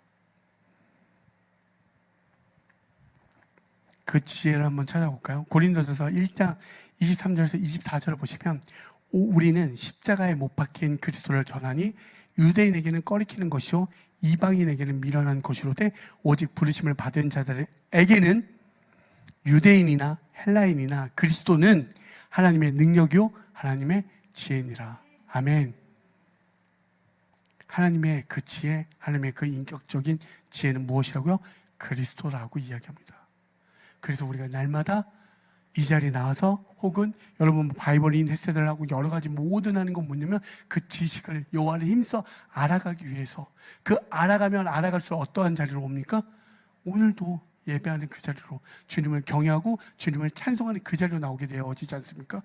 그 지혜를 한번 찾아볼까요? 고린도전서 1장 23절에서 24절을 보시면 우리는 십자가에 못 박힌 그리스도를 전하니 유대인에게는 꺼리키는 것이요 이방인에게는 미련한 것이로되 오직 부르심을 받은 자들에게는 유대인이나 헬라인이나 그리스도는 하나님의 능력이요 하나님의 지혜니라. 아멘. 하나님의 그 지혜, 하나님의 그 인격적인 지혜는 무엇이라고요? 그리스도라고 이야기합니다. 그래서 우리가 날마다 이 자리에 나와서 혹은 여러분 바이블인 헬스를 하고 여러 가지 모든 하는 건 뭐냐면 그 지식을 여호와를 힘써 알아가기 위해서 그 알아가면 알아갈수록 어떠한 자리로 옵니까? 오늘도 예배하는 그 자리로 주님을 경외하고 주님을 찬송하는 그 자리로 나오게 되어지지 않습니까?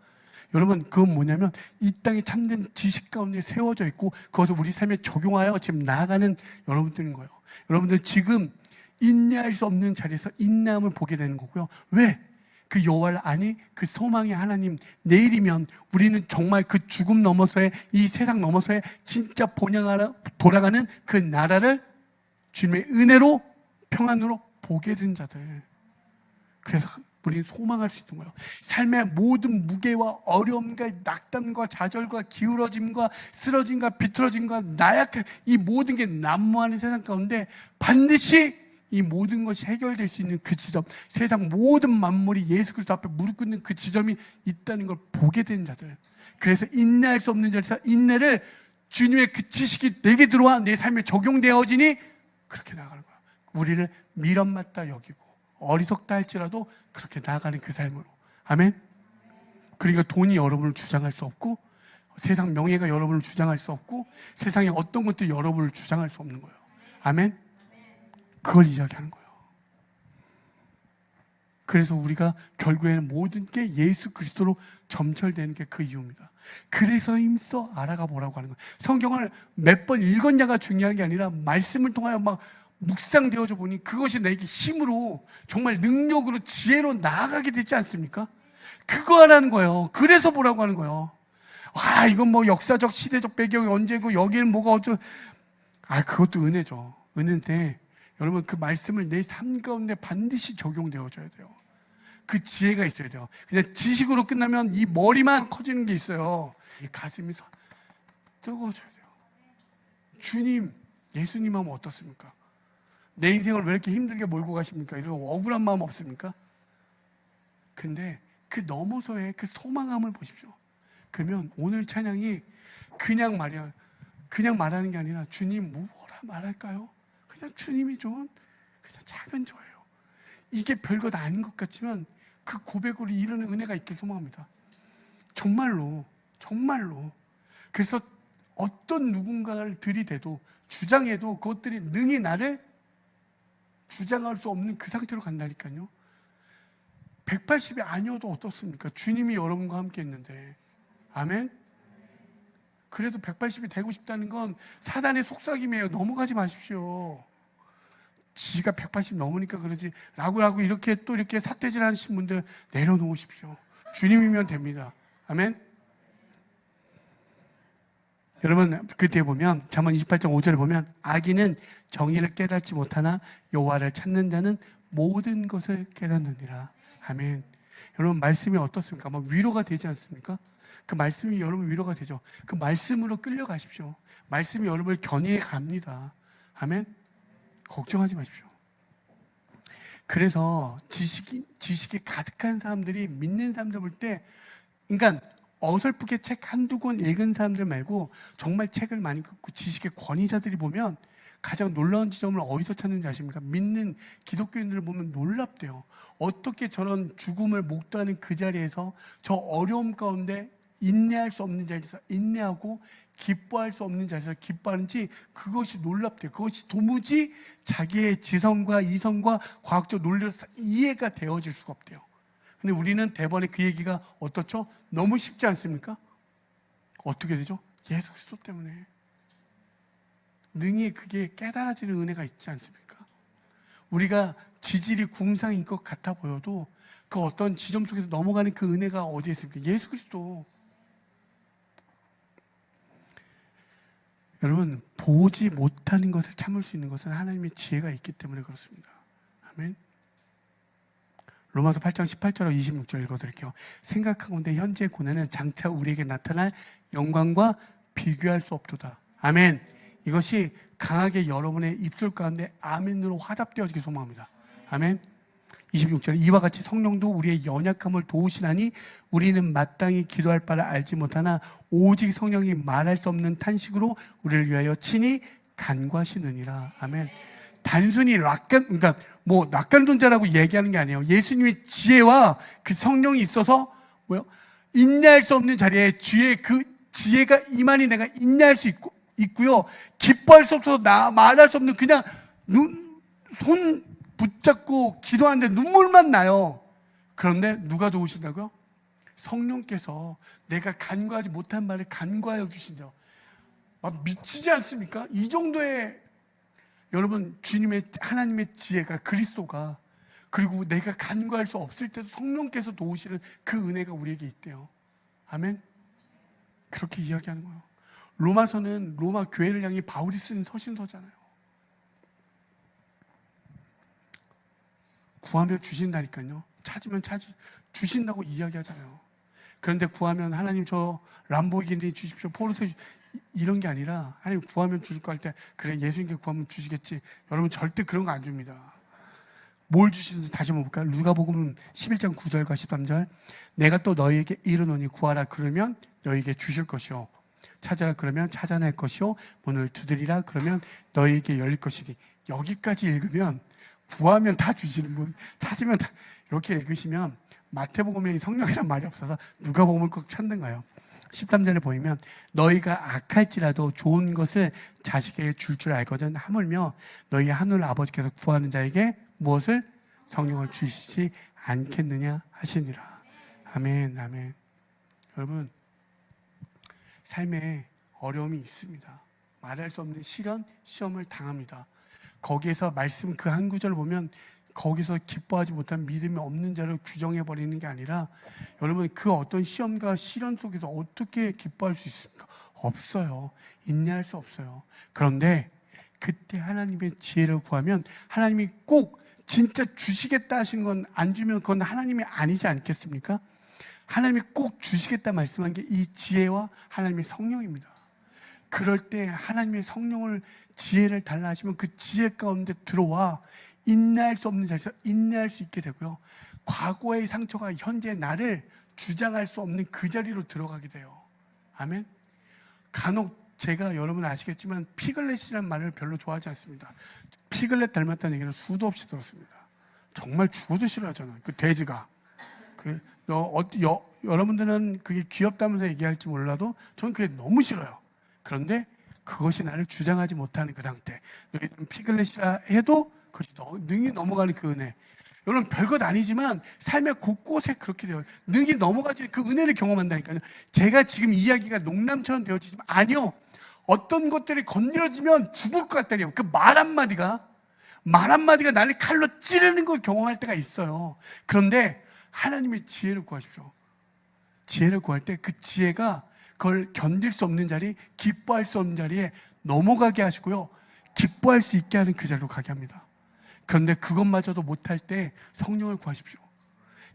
여러분 그건 뭐냐면 이 땅에 참된 지식 가운데 세워져 있고 그것을 우리 삶에 적용하여 지금 나아가는 여러분들인 거예요. 여러분들 지금 인내할 수 없는 자리에서 인내함을 보게 되는 거고요. 왜? 그 여호와를 아니 그 소망의 하나님 내일이면 우리는 정말 그 죽음 넘어서의 이 세상 넘어서의 진짜 본향하러 돌아가는 그 나라를 주님의 은혜로 평안으로 보게 된 자들. 그래서 우리는 소망할 수 있는 거예요. 삶의 모든 무게와 어려움과 낙담과 좌절과 기울어짐과 쓰러짐과 비틀어짐과 나약한 이 모든 게 난무하는 세상 가운데 반드시 이 모든 것이 해결될 수 있는 그 지점, 세상 모든 만물이 예수 그리스도 앞에 무릎 꿇는 그 지점이 있다는 걸 보게 된 자들. 그래서 인내할 수 없는 자리에서 인내를 주님의 그 지식이 내게 들어와 내 삶에 적용되어지니 그렇게 나아가는 거야. 우리를 미련 맞다 여기고 어리석다 할지라도 그렇게 나아가는 그 삶으로. 아멘. 그러니까 돈이 여러분을 주장할 수 없고 세상 명예가 여러분을 주장할 수 없고 세상의 어떤 것도 여러분을 주장할 수 없는 거예요. 아멘. 그걸 이야기하는 거예요. 그래서 우리가 결국에는 모든 게 예수 그리스도로 점철되는 게 그 이유입니다. 그래서 힘써 알아가 보라고 하는 거예요. 성경을 몇 번 읽었냐가 중요한 게 아니라 말씀을 통하여 막 묵상되어져 보니 그것이 내게 힘으로 정말 능력으로 지혜로 나아가게 되지 않습니까? 그거 하라는 거예요. 그래서 보라고 하는 거예요. 와, 이건 뭐 역사적 시대적 배경이 언제고 여기는 뭐가 어쩌고. 그것도 은혜죠. 은혜인데 여러분 그 말씀을 내 삶 가운데 반드시 적용되어져야 돼요. 그 지혜가 있어야 돼요. 그냥 지식으로 끝나면 이 머리만 커지는 게 있어요. 이 가슴이 뜨거워져야 돼요. 주님, 예수님 하면 어떻습니까? 내 인생을 왜 이렇게 힘들게 몰고 가십니까? 이런 억울한 마음 없습니까? 근데 그 넘어서의 그 소망함을 보십시오. 그러면 오늘 찬양이 그냥 말하는 게 아니라 주님 뭐라 말할까요? 그냥 주님이 좋은 그냥 작은 저예요. 이게 별것 아닌 것 같지만 그 고백으로 이루는 은혜가 있길 소망합니다. 정말로. 그래서 어떤 누군가를 들이대도 주장해도 그것들이 능히 나를 주장할 수 없는 그 상태로 간다니까요. 180이 아니어도 어떻습니까? 주님이 여러분과 함께 있는데. 아멘? 그래도 180이 되고 싶다는 건 사단의 속삭임이에요. 넘어가지 마십시오. 지가 180 넘으니까 그러지 라고 이렇게 또 이렇게 삿대질 하시는 분들 내려놓으십시오. 주님이면 됩니다. 아멘? 여러분 그때 보면 잠언 28장 5절에 보면 악인은 정의를 깨닫지 못하나 여호와를 찾는 자는 모든 것을 깨닫느니라. 아멘. 여러분 말씀이 어떻습니까? 막 위로가 되지 않습니까? 그 말씀이 여러분 위로가 되죠. 그 말씀으로 끌려가십시오. 말씀이 여러분을 견인해 갑니다. 아멘. 걱정하지 마십시오. 그래서 지식이 가득한 사람들이 믿는 사람들 볼 때 그러니까 어설프게 책 한두 권 읽은 사람들 말고 정말 책을 많이 읽고 지식의 권위자들이 보면 가장 놀라운 지점을 어디서 찾는지 아십니까? 믿는 기독교인들을 보면 놀랍대요. 어떻게 저런 죽음을 목도하는 그 자리에서 저 어려움 가운데 인내할 수 없는 자리에서 인내하고 기뻐할 수 없는 자리에서 기뻐하는지 그것이 놀랍대요. 그것이 도무지 자기의 지성과 이성과 과학적 논리로 이해가 되어질 수가 없대요. 근데 우리는 대번에 그 얘기가 어떻죠? 너무 쉽지 않습니까? 어떻게 되죠? 예수 그리스도 때문에 능히 그게 깨달아지는 은혜가 있지 않습니까? 우리가 지질이 궁상인 것 같아 보여도 그 어떤 지점 속에서 넘어가는 그 은혜가 어디에 있습니까? 예수 그리스도. 여러분, 보지 못하는 것을 참을 수 있는 것은 하나님의 지혜가 있기 때문에 그렇습니다. 아멘. 로마서 8장 18절로 26절 읽어드릴게요. 생각하건대 현재의 고난은 장차 우리에게 나타날 영광과 비교할 수 없도다. 아멘. 이것이 강하게 여러분의 입술 가운데 아멘으로 화답되어지길 소망합니다. 아멘. 26절, 이와 같이 성령도 우리의 연약함을 도우시나니 우리는 마땅히 기도할 바를 알지 못하나 오직 성령이 말할 수 없는 탄식으로 우리를 위하여 친히 간구하시느니라. 아멘. 단순히 그러니까 낙관론자라고 얘기하는 게 아니에요. 예수님의 지혜와 그 성령이 있어서 인내할 수 없는 자리에 그 지혜가 임하니 내가 인내할 수 있고요. 기뻐할 수 없어서 말할 수 없는 그냥 손 붙잡고 기도하는데 눈물만 나요. 그런데 누가 도우신다고요? 성령께서 내가 간구하지 못한 말을 간구하여 주신다. 미치지 않습니까? 이 정도의 여러분, 하나님의 지혜가, 그리스도가, 그리고 내가 간구할 수 없을 때도 성령께서 도우시는 그 은혜가 우리에게 있대요. 아멘. 그렇게 이야기하는 거예요. 로마서는 로마 교회를 향해 바울이 쓴 서신서잖아요. 구하면 주신다니까요. 찾으면 주신다고 이야기하잖아요. 그런데 구하면 하나님 저 람보르기니 주십시오, 포르쉐 이런 게 아니라 하나님 구하면 주실 거 할 때 그래 예수님께 구하면 주시겠지. 여러분 절대 그런 거 안 줍니다. 뭘 주시는지 다시 한번 볼까요? 누가복음 11장 9절과 13절. 내가 또 너희에게 이르노니 구하라 그러면 너희에게 주실 것이요 찾아라 그러면 찾아낼 것이요 문을 두드리라 그러면 너희에게 열릴 것이니. 여기까지 읽으면 구하면 다 주시는 분, 찾으면 다, 이렇게 읽으시면 마태복음에 성령이란 말이 없어서 누가복음을 꼭 찾는 거예요. 13절에 보이면 너희가 악할지라도 좋은 것을 자식에게 줄 알거든 하물며 너희 하늘 아버지께서 구하는 자에게 무엇을? 성령을 주시지 않겠느냐 하시니라. 아멘. 아멘. 여러분, 삶에 어려움이 있습니다. 말할 수 없는 시험을 당합니다. 거기에서 말씀 그 한 구절을 보면 거기서 기뻐하지 못한 믿음이 없는 자를 규정해버리는 게 아니라 여러분, 그 어떤 시험과 시련 속에서 어떻게 기뻐할 수 있습니까? 없어요. 인내할 수 없어요. 그런데 그때 하나님의 지혜를 구하면 하나님이 꼭 진짜 주시겠다 하신 건 안 주면 그건 하나님이 아니지 않겠습니까? 하나님이 꼭 주시겠다 말씀한 게 이 지혜와 하나님의 성령입니다. 그럴 때 하나님의 성령을 지혜를 달라 하시면 그 지혜 가운데 들어와 인내할 수 없는 자리에서 인내할 수 있게 되고요. 과거의 상처가 현재의 나를 주장할 수 없는 그 자리로 들어가게 돼요. 아멘. 간혹 제가 여러분 아시겠지만 피글렛이라는 말을 별로 좋아하지 않습니다. 피글렛 닮았다는 얘기를 수도 없이 들었습니다. 정말 죽어도 싫어하잖아요. 그 돼지가. 여러분들은 그게 귀엽다면서 얘기할지 몰라도 저는 그게 너무 싫어요. 그런데 그것이 나를 주장하지 못하는 그 상태. 너희들은 피글렛이라 해도 그것이 능히 넘어가는 그 은혜. 여러분 별것 아니지만 삶의 곳곳에 그렇게 돼요. 능히 넘어가지 그 은혜를 경험한다니까요. 제가 지금 이야기가 농담처럼 되어지지만 아니요. 어떤 것들이 건드려지면 죽을 것 같다니요. 그 말 한마디가 나를 칼로 찌르는 걸 경험할 때가 있어요. 그런데 하나님의 지혜를 구하십시오. 지혜를 구할 때 그 지혜가 그걸 견딜 수 없는 자리, 기뻐할 수 없는 자리에 넘어가게 하시고요. 기뻐할 수 있게 하는 그 자리로 가게 합니다. 그런데 그것마저도 못할 때 성령을 구하십시오.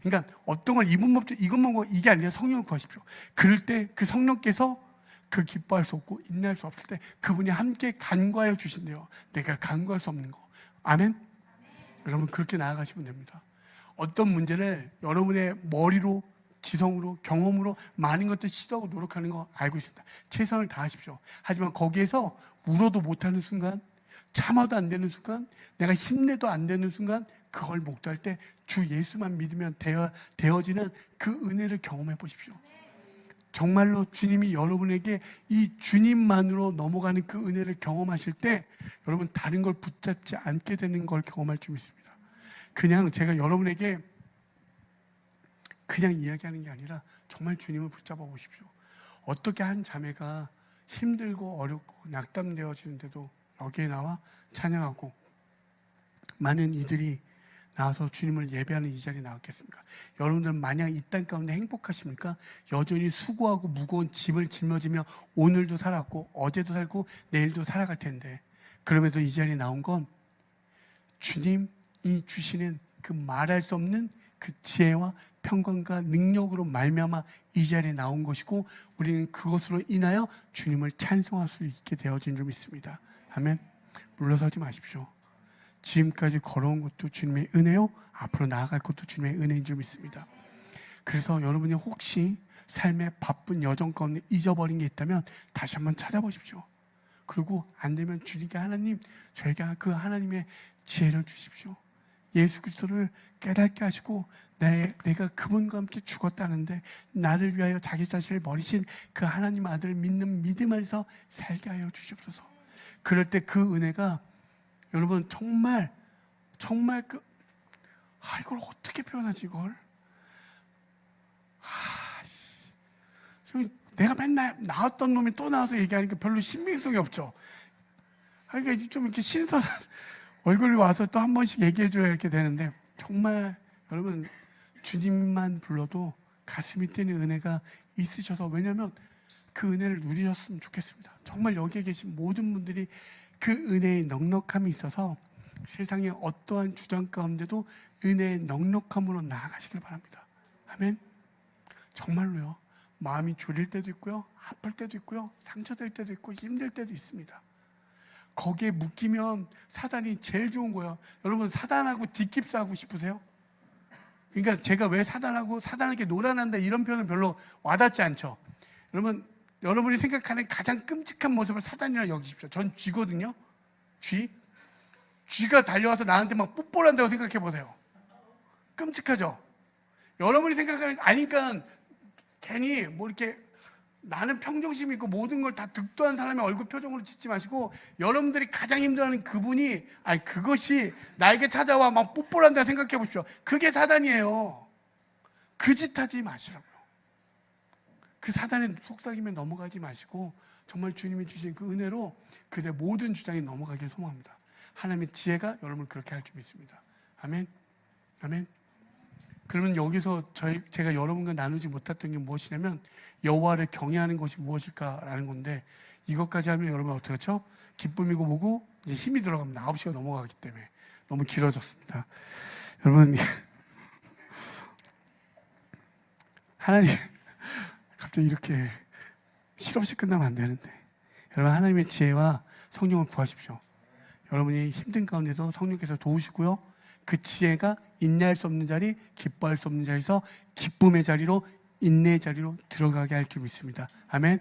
그러니까 어떤 걸 이분 법적 이것만 구하 이게 아니라 성령을 구하십시오. 그럴 때 그 성령께서 그 기뻐할 수 없고 인내할 수 없을 때 그분이 함께 간구하여 주신대요. 내가 간구할 수 없는 거. 아멘? 여러분 그렇게 나아가시면 됩니다. 어떤 문제를 여러분의 머리로 지성으로 경험으로 많은 것들 시도하고 노력하는 거 알고 있습니다. 최선을 다하십시오. 하지만 거기에서 울어도 못하는 순간, 참아도 안 되는 순간, 내가 힘내도 안 되는 순간 그걸 목도할 때 주 예수만 믿으면 되어지는 그 은혜를 경험해 보십시오. 정말로 주님이 여러분에게 이 주님만으로 넘어가는 그 은혜를 경험하실 때 여러분 다른 걸 붙잡지 않게 되는 걸 경험할 줄 믿습니다. 그냥 제가 여러분에게 그냥 이야기하는 게 아니라 정말 주님을 붙잡아 보십시오. 어떻게 한 자매가 힘들고 어렵고 낙담되어지는데도 여기에 나와 찬양하고 많은 이들이 나와서 주님을 예배하는 이 자리에 나왔겠습니까? 여러분들은 만약 이 땅 가운데 행복하십니까? 여전히 수고하고 무거운 짐을 짊어지며 오늘도 살았고 어제도 살고 내일도 살아갈 텐데, 그럼에도 이 자리에 나온 건 주님이 주시는 그 말할 수 없는 그 지혜와 평강과 능력으로 말미암아 이 자리에 나온 것이고, 우리는 그것으로 인하여 주님을 찬송할 수 있게 되어진 줄 믿습니다. 아멘. 물러서지 마십시오. 지금까지 걸어온 것도 주님의 은혜요, 앞으로 나아갈 것도 주님의 은혜인 줄 믿습니다. 그래서 여러분이 혹시 삶의 바쁜 여정 가운데 잊어버린 게 있다면 다시 한번 찾아보십시오. 그리고 안 되면 주님께 하나님, 저희가 그 하나님의 지혜를 주십시오. 예수 그리스도를 깨닫게 하시고 내가 그분과 함께 죽었다는데 나를 위하여 자기 자신을 버리신 그 하나님 아들을 믿는 믿음 안에서 살게 하여 주시옵소서. 그럴 때 그 은혜가 여러분 정말 이걸 어떻게 표현하지 이걸? 내가 맨날 나왔던 놈이 또 나와서 얘기하니까 별로 신빙성이 없죠. 그러니까 좀 이렇게 신선한 얼굴이 와서 또 한 번씩 얘기해줘야 이렇게 되는데, 정말 여러분 주님만 불러도 가슴이 뛰는 은혜가 있으셔서, 왜냐하면 그 은혜를 누리셨으면 좋겠습니다. 정말 여기에 계신 모든 분들이 그 은혜의 넉넉함이 있어서 세상의 어떠한 주장 가운데도 은혜의 넉넉함으로 나아가시길 바랍니다. 아멘. 정말로요. 마음이 졸일 때도 있고요, 아플 때도 있고요, 상처될 때도 있고 힘들 때도 있습니다. 거기에 묶이면 사단이 제일 좋은 거예요. 여러분 사단하고 뒷깁스하고 싶으세요? 그러니까 제가 왜 사단에게 놀아난다 이런 표현은 별로 와닿지 않죠. 여러분이 생각하는 가장 끔찍한 모습을 사단이라 여기십시오. 전 쥐거든요. 쥐가 달려와서 나한테 막 뽀뽀를 한다고 생각해 보세요. 끔찍하죠. 여러분이 생각하는, 아니까 괜히 뭐 이렇게 나는 평정심이 있고 모든 걸 다 득도한 사람의 얼굴 표정으로 짓지 마시고, 여러분들이 가장 힘들어하는 그분이, 그것이 나에게 찾아와 막 뽀뽀를 한다 생각해 보십시오. 그게 사단이에요. 그 짓 하지 마시라고요. 그 사단의 속삭임에 넘어가지 마시고 정말 주님이 주신 그 은혜로 그들의 모든 주장이 넘어가길 소망합니다. 하나님의 지혜가 여러분을 그렇게 할 줄 믿습니다. 아멘. 아멘. 그러면 여기서 제가 여러분과 나누지 못했던 게 무엇이냐면 여호와를 경외하는 것이 무엇일까라는 건데, 이것까지 하면 여러분 어떻게 하죠? 기쁨이고 뭐고 이제 힘이 들어갑니다. 9시가 넘어가기 때문에 너무 길어졌습니다. 여러분 하나님 갑자기 이렇게 실없이 끝나면 안 되는데, 여러분 하나님의 지혜와 성령을 구하십시오. 여러분이 힘든 가운데도 성령께서 도우시고요, 그 지혜가 인내할 수 없는 자리, 기뻐할 수 없는 자리에서 기쁨의 자리로, 인내의 자리로 들어가게 할 줄 믿습니다. 아멘.